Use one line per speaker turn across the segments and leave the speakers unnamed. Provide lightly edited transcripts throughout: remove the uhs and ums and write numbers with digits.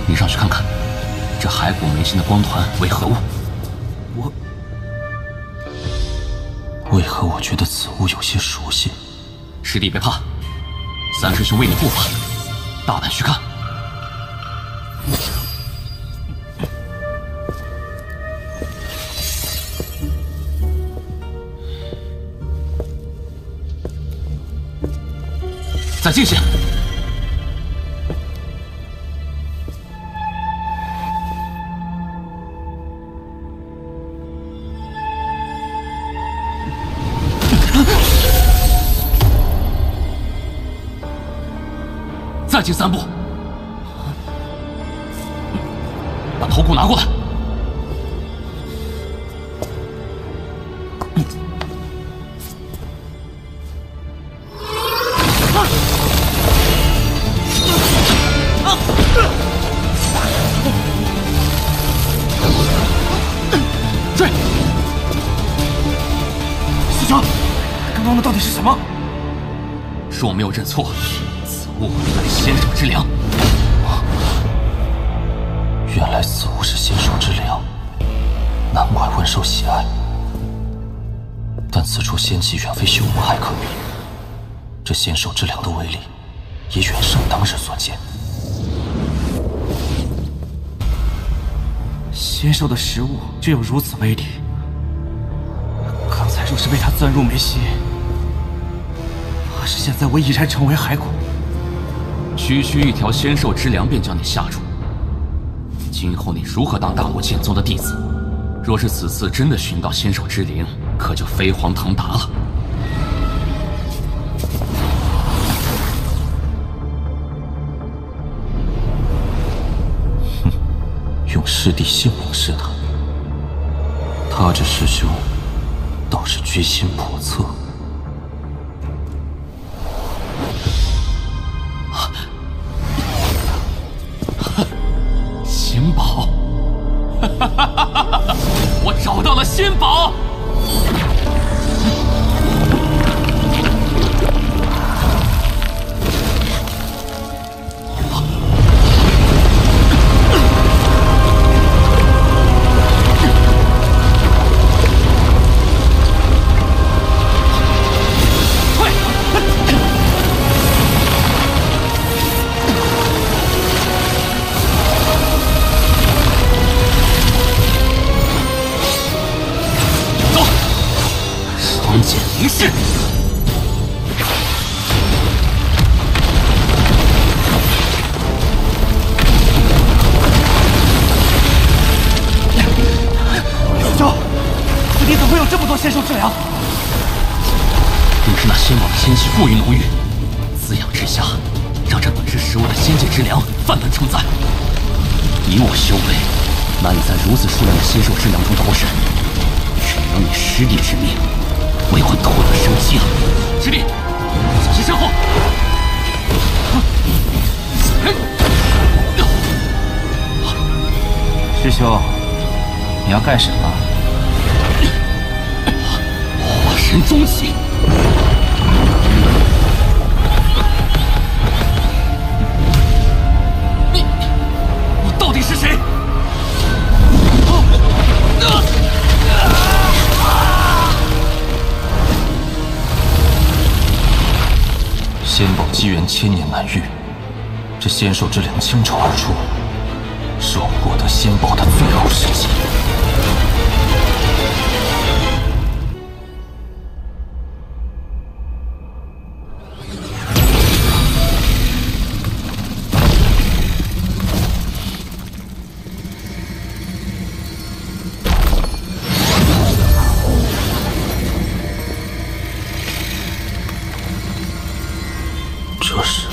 你上去看看，这骸骨眉心的光团为何物？
为何我觉得此物有些熟悉？
师弟别怕，三师兄为你护法，大胆去看。再近些。 再进3步，把头骨拿过来。追！
师兄，刚刚的到底是什么？
若没有认错。 物乃仙手之粮，
原来此物是仙手之粮，难怪温受喜爱。但此处仙气远非修魔海可比，这仙手之粮的威力也远胜当日所见。仙兽的食物就有如此威力，刚才若是被他钻入眉心，怕是现在我已然成为骸骨。
区区一条仙兽之粮便将你吓住，今后你如何当大魔剑宗的弟子？若是此次真的寻到仙兽之灵，可就飞黄腾达了。
哼，用师弟性命试他，他这师兄倒是居心叵测。
仙宝，我找到了仙宝！快！双剑凝视，
师兄，此地怎么会有这么多仙兽之粮？
定是那仙宝的仙气过于浓郁，滋养之下，让这本是食物的仙界之粮泛滥成灾。以我修为，难以在如此数量的仙兽之粮中脱身，只能以师弟之命。 为我夺得生机啊！师弟，小心身后！
师兄，你要干什么？
化神终极！你到底是谁？
仙宝机缘千年难遇，这仙兽之粮倾巢而出，是我获得仙宝的最后时机。这是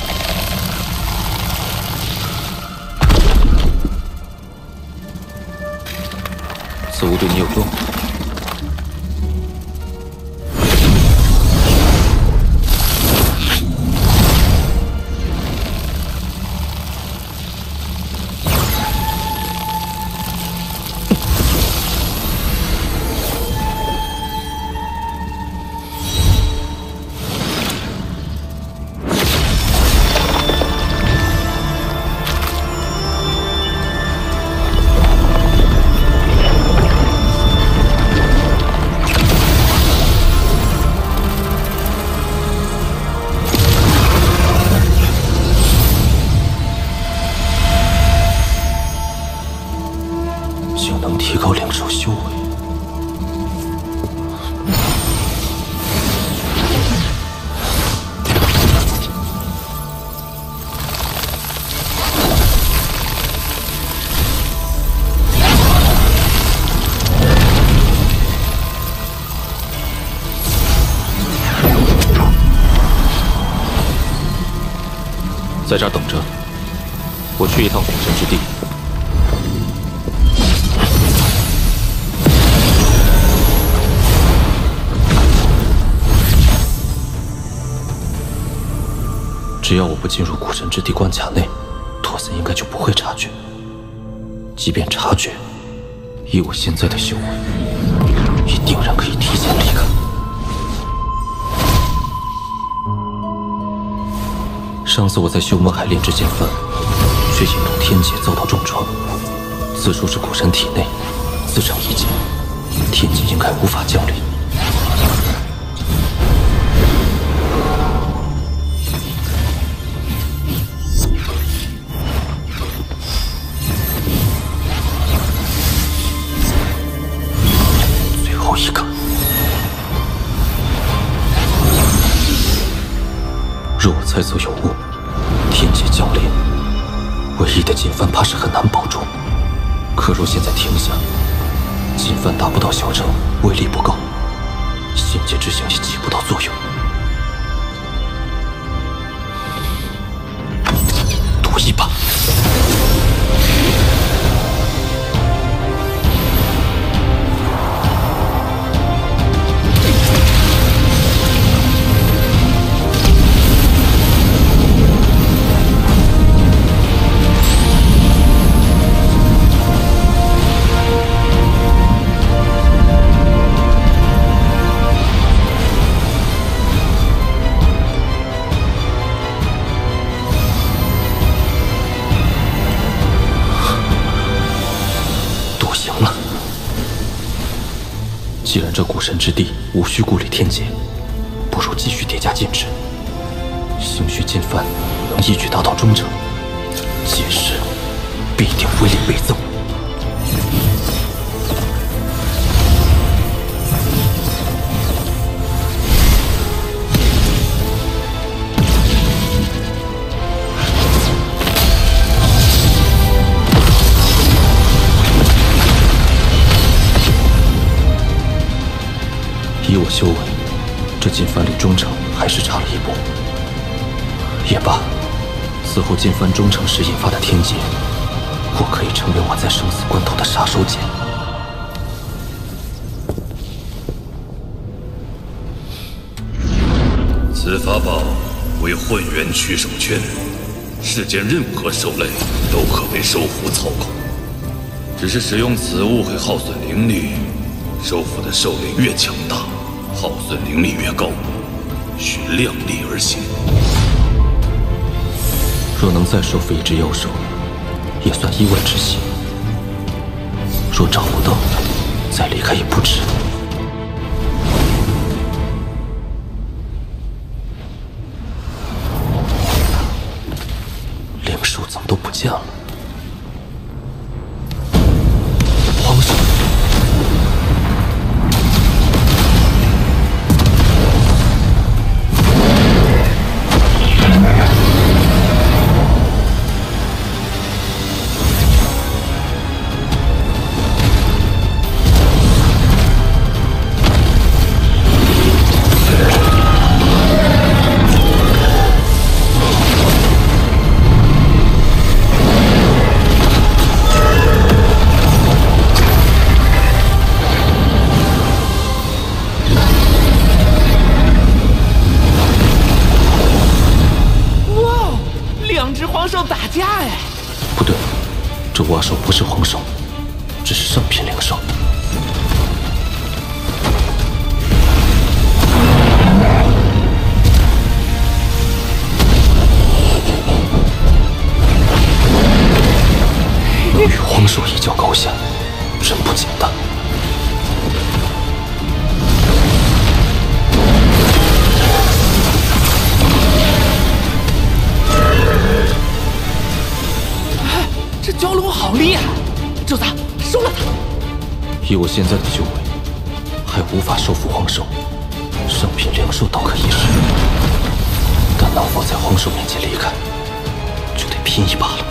此物对你有用。提高灵兽修为。
在这儿等着，我去一趟火神之地。
只要我不进入古神之地关卡内，托森应该就不会察觉。即便察觉，以我现在的修为，也定然可以提前离开。上次我在修魔海炼制剑幡，却引动天劫遭到重创。此处是古神体内，自成一劫，天劫应该无法降临。最后一个。若我猜测有误，天劫降临，唯一的剑幡怕是很难保住。可若现在停下，剑幡达不到小成，威力不够，仙界之象也起不到作用。赌一把。既然这古神之地无需顾虑天劫，不如继续叠加剑质。兴许剑幡能一举达到中程，届时必定威力倍增。以我修为，这剑幡离中程还是差了一步。也罢，此后剑幡中程时引发的天劫，或可以成为我在生死关头的杀手锏。
此法宝为混元取手圈，世间任何兽类都可为兽符操控，只是使用此物会耗损灵力，收服的兽类越强大，耗损灵力越高，需量力而行。
若能再收服一只妖兽，也算意外之喜。若找不到，再离开也不迟。灵兽怎么都不见了？皇上！不对，这蛙兽不是皇兽，只是上品灵兽。能与皇兽一较高下，真不简单。
这蛟龙好厉害，主子收了它。
以我现在的修为，还无法收服荒兽，圣品灵兽倒可一试，但能否在荒兽面前离开，就得拼一把了。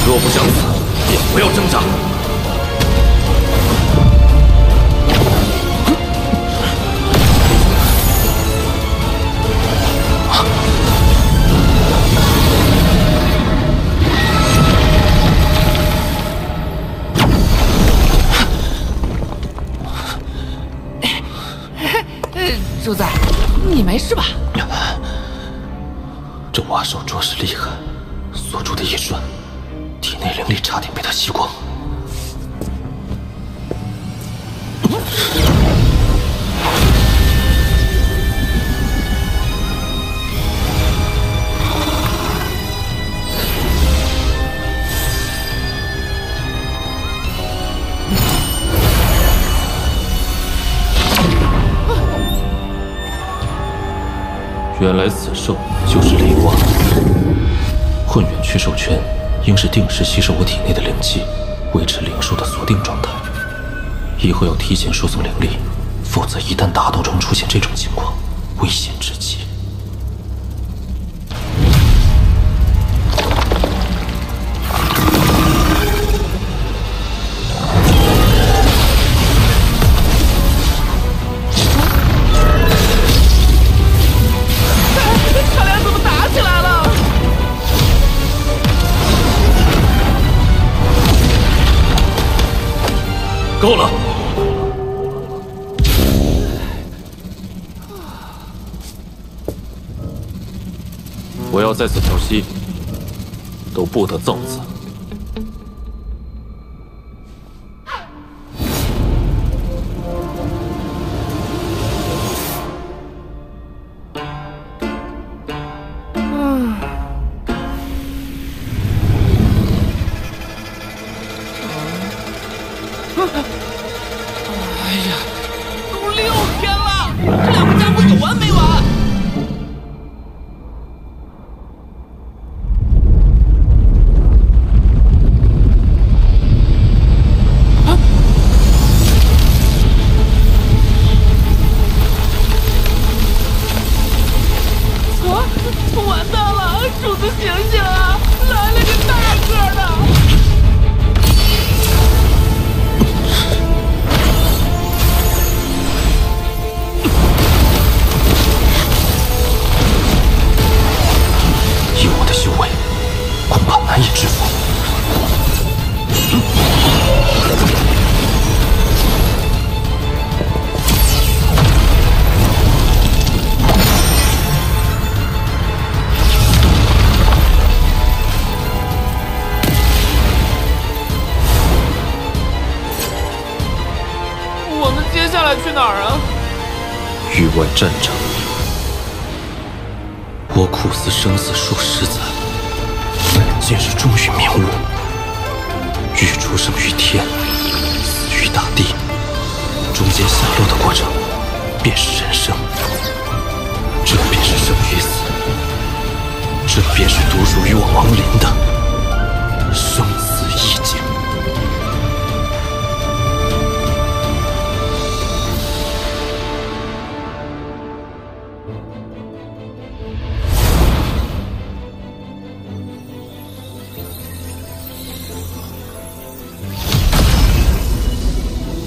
若不想死，便不要挣扎。
主子，你没事吧？
这蛙兽着实厉害，锁住的一瞬，体内灵力差点被他吸光。原来此兽就是雷蛙，混元驱兽圈应是定时吸收我体内的灵气，维持灵兽的锁定状态。以后要提前输送灵力，否则一旦打斗中出现这种情况，危险至极。
他俩怎么打起来了？
够了！
我要在此调息，都不得造次。
哎呀，都6天了，这两个家伙有完没完？完蛋了！主子醒醒啊！来了个大个的！
以我的修为，恐怕难以制服。
我们接下来去哪儿啊？
域外战场，我苦思生死数十载，今日终于明悟：欲出生于天，死于大地，中间下落的过程便是人生。这便是生与死，这便是独属于我亡灵的生死意境。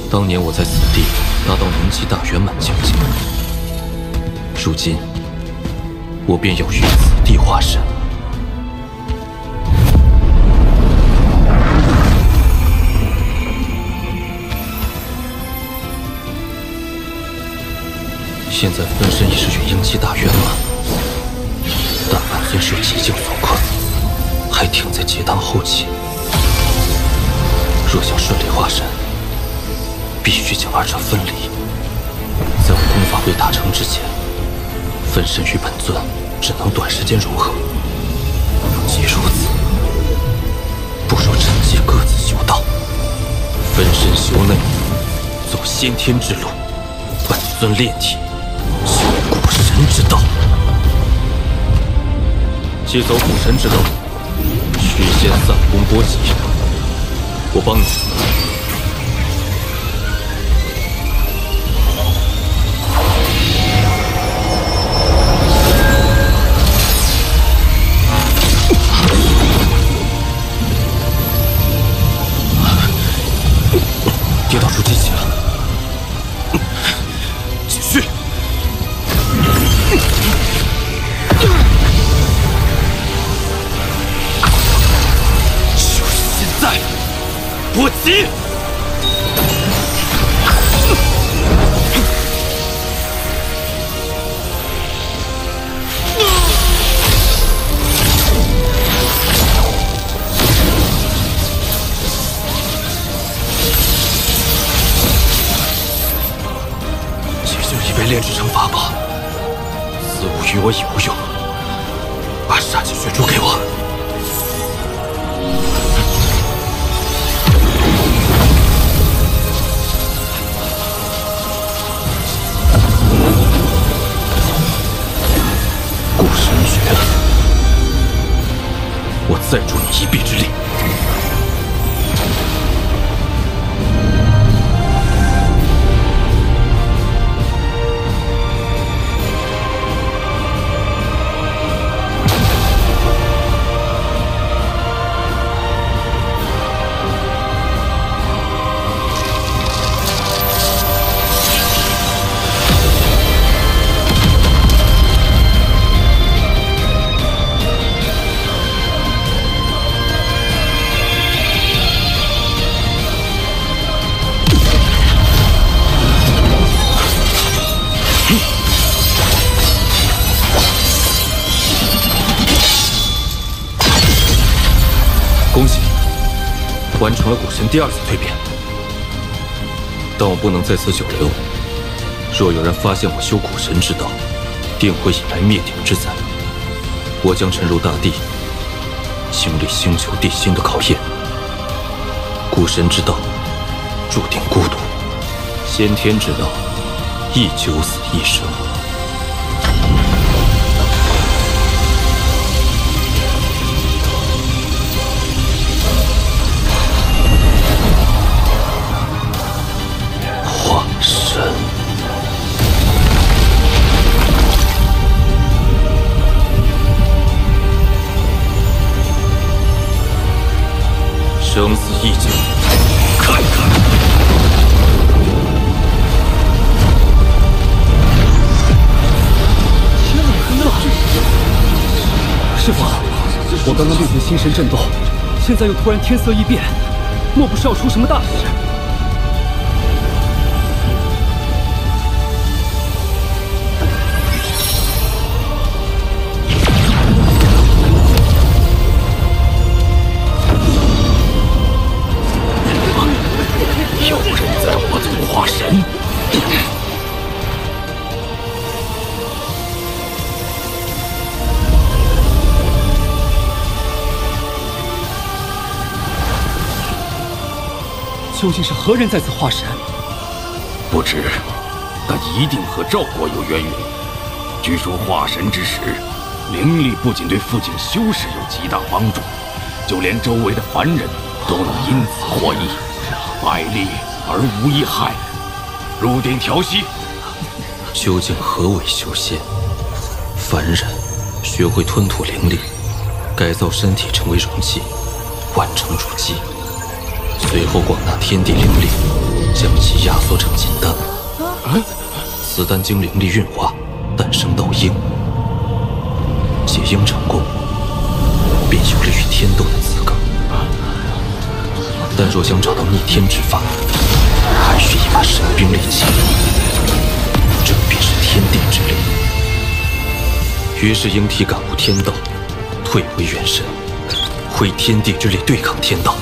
当年我在此地达到灵气大圆满境界，如今我便要于此地化身。现在分身已是元婴期大圆满，但本尊受寂静所困，还停在结丹后期。若想顺利化身，必须将二者分离，在我功法未达成之前，分身与本尊只能短时间融合。既如此，不如趁机各自修道，分身修内，纵走先天之路，本尊炼体，修古神之道。既走古神之道，须先散功波及。我帮你。跌倒出机器了，继续。就是现在，波及！炼制成法宝，此物与我已无用。把杀气血珠给我。古神诀，我再助你一臂之力。恭喜，完成了古神第2次蜕变。但我不能在此久留，若有人发现我修古神之道，定会引来灭顶之灾。我将沉入大地，经历星球地心的考验。古神之道，注定孤独；先天之道，亦九死一生。神，生死一劫，看看。
天哪！师父，我刚刚练成心神震动，现在又突然天色异变，莫不是要出什么大事？
有人在我族化神，
究竟是何人在此化神？
不知，但一定和赵国有渊源。据说化神之时，灵力不仅对附近修士有极大帮助，就连周围的凡人都能因此获益。百利而无一害，入定调息。
究竟何为修仙？凡人学会吞吐灵力，改造身体成为容器，完成筑基，随后广纳天地灵力，将其压缩成金丹。此丹经灵力运化，诞生道婴。结婴成功，便有了与天斗的资格。但若想找到逆天之法，还需一把神兵利器，这便是天地之力。于是婴体感悟天道，退回元神，挥天地之力对抗天道。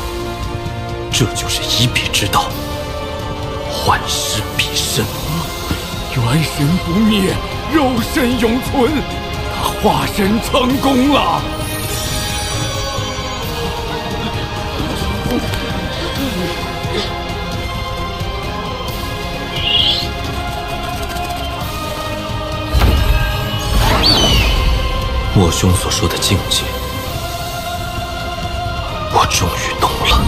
这就是以彼之道，幻师彼身。
元神不灭，肉身永存。他化神成功了。
莫兄所说的境界，我终于懂了。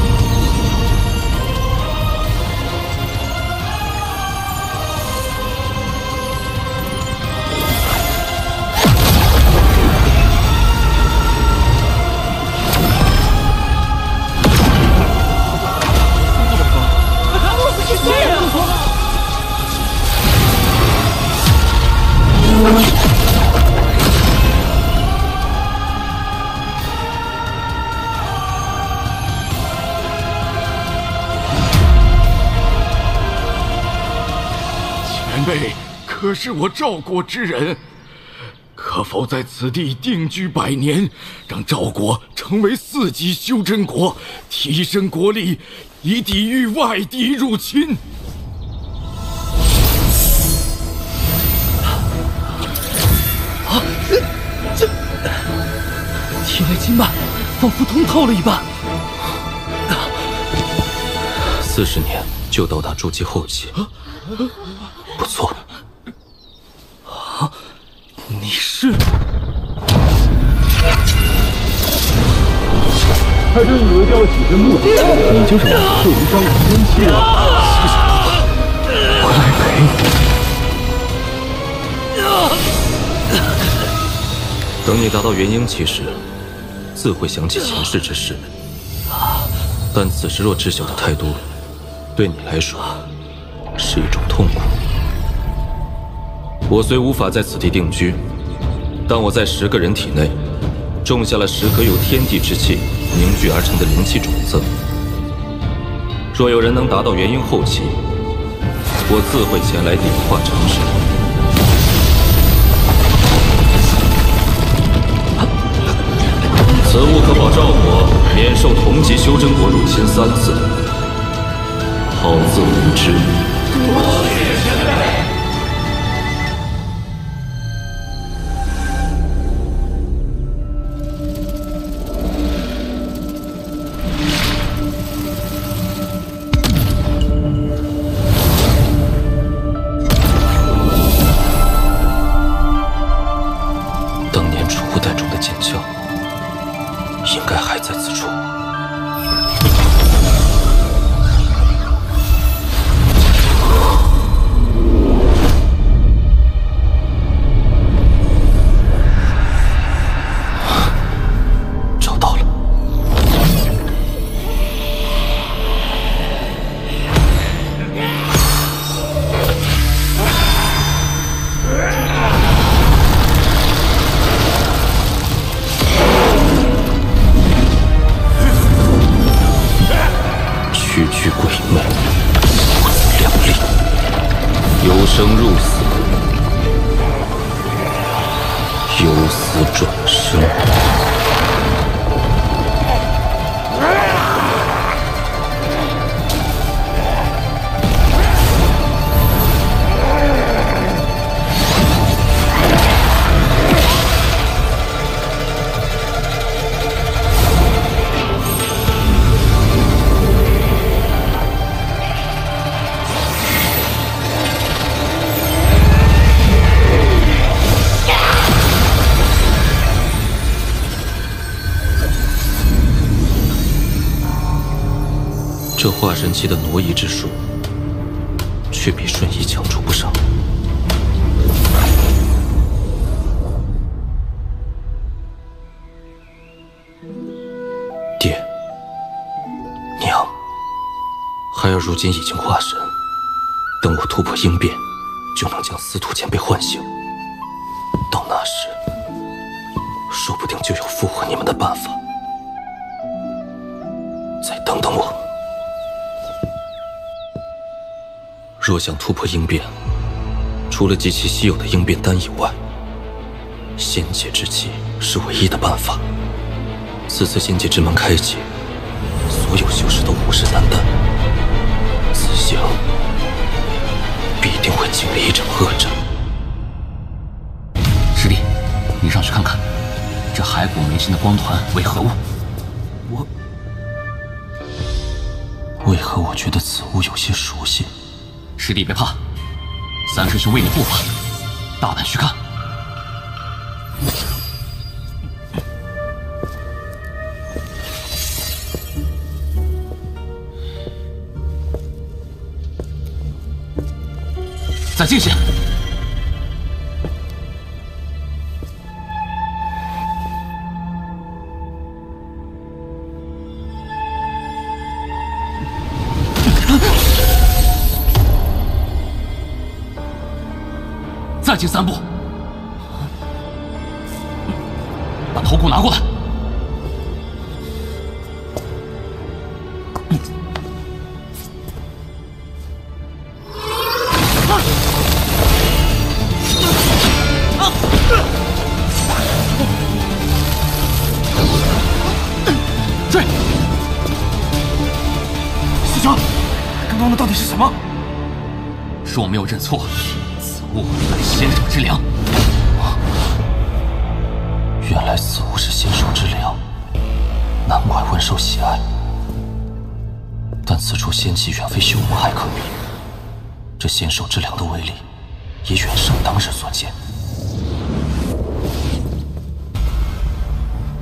前辈可是我赵国之人，可否在此地定居100年，让赵国成为4级修真国，提升国力，以抵御外敌入侵？
体内经脉仿佛通透了一般。
40年就到达筑基后期，不错。
你是？
他真以为叫我起身目的，你就是我受伤的冤气了。
我来陪你。等你达到元婴期时，自会想起前世之事。但此时若知晓的太多，对你来说是一种痛苦。我虽无法在此地定居，但我在10个人体内种下了10颗由天地之气凝聚而成的灵气种子。若有人能达到元婴后期，我自会前来点化成事。此物可保赵国免受同级修真国入侵3次。好自为之。多谢前辈。当年储物袋中的剑鞘，应该还在此处。找到了。区区鬼魅，不自量力，由生入死，由死转生。这化神期的挪移之术，却比瞬移强出不少。爹，娘，孩儿如今已经化神，等我突破应变，就能将司徒前辈唤醒。到那时，说不定就有复活你们的办法。再等等我。若想突破应变，除了极其稀有的应变丹以外，仙界之气是唯一的办法。此次仙界之门开启，所有修士都虎视眈眈，此行必定会经历一场恶战。
师弟，你上去看看，这骸骨眉心的光团为何物？
为何我觉得此物有些熟悉？
师弟别怕，三师兄为你护法，大胆去看。再进去。再进3步，把头骨拿过来。追！
师兄，刚刚的到底是什么？
若没有认错，此物乃仙手之粮。
原来此物是仙手之粮，难怪温受喜爱。但此处仙气远非修魔海可比，这仙手之粮的威力也远胜当日所见。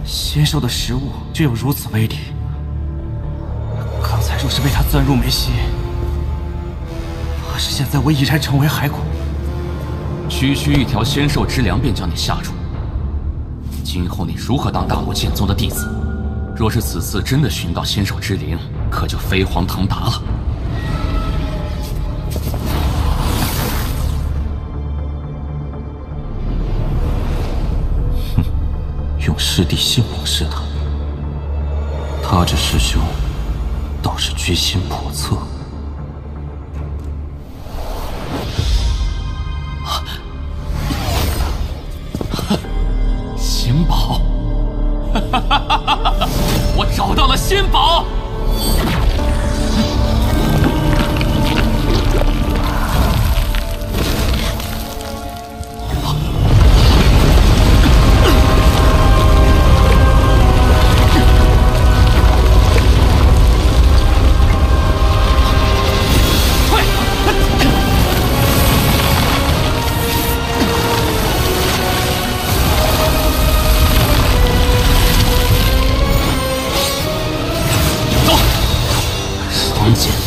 仙兽的食物就有如此威力，刚才若是被他钻入眉心，怕是现在我已然成为骸骨。
区区一条仙兽之粮便将你吓住，今后你如何当大罗剑宗的弟子？若是此次真的寻到仙兽之灵，可就飞黄腾达了。
用师弟性命试他，他这师兄倒是居心叵测。
仙宝，我找到了仙宝！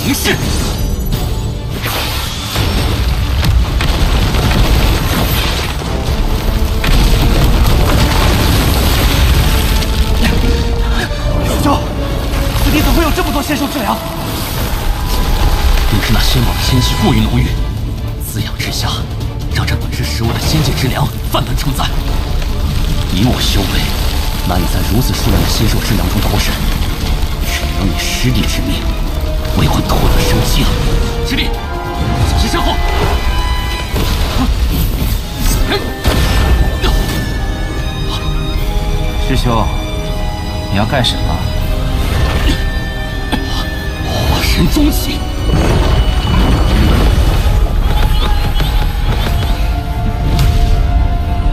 凝视，
师兄，此地怎会有这么多仙兽之粮？
定是那仙宝的仙气过于浓郁，滋养之下，让这本是食物的仙界之粮泛滥成灾。以我修为，难以在如此数量的仙兽之粮中脱身，只能以师弟之命为我夺得生机了。师弟，小心身后！
师兄，你要干什么？
化神终起。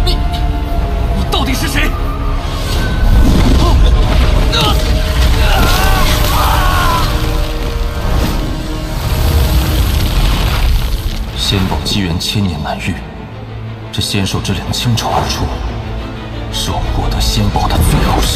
你到底是谁？
仙宝机缘千年难遇，这仙兽之粮倾巢而出，是我获得仙宝的最后时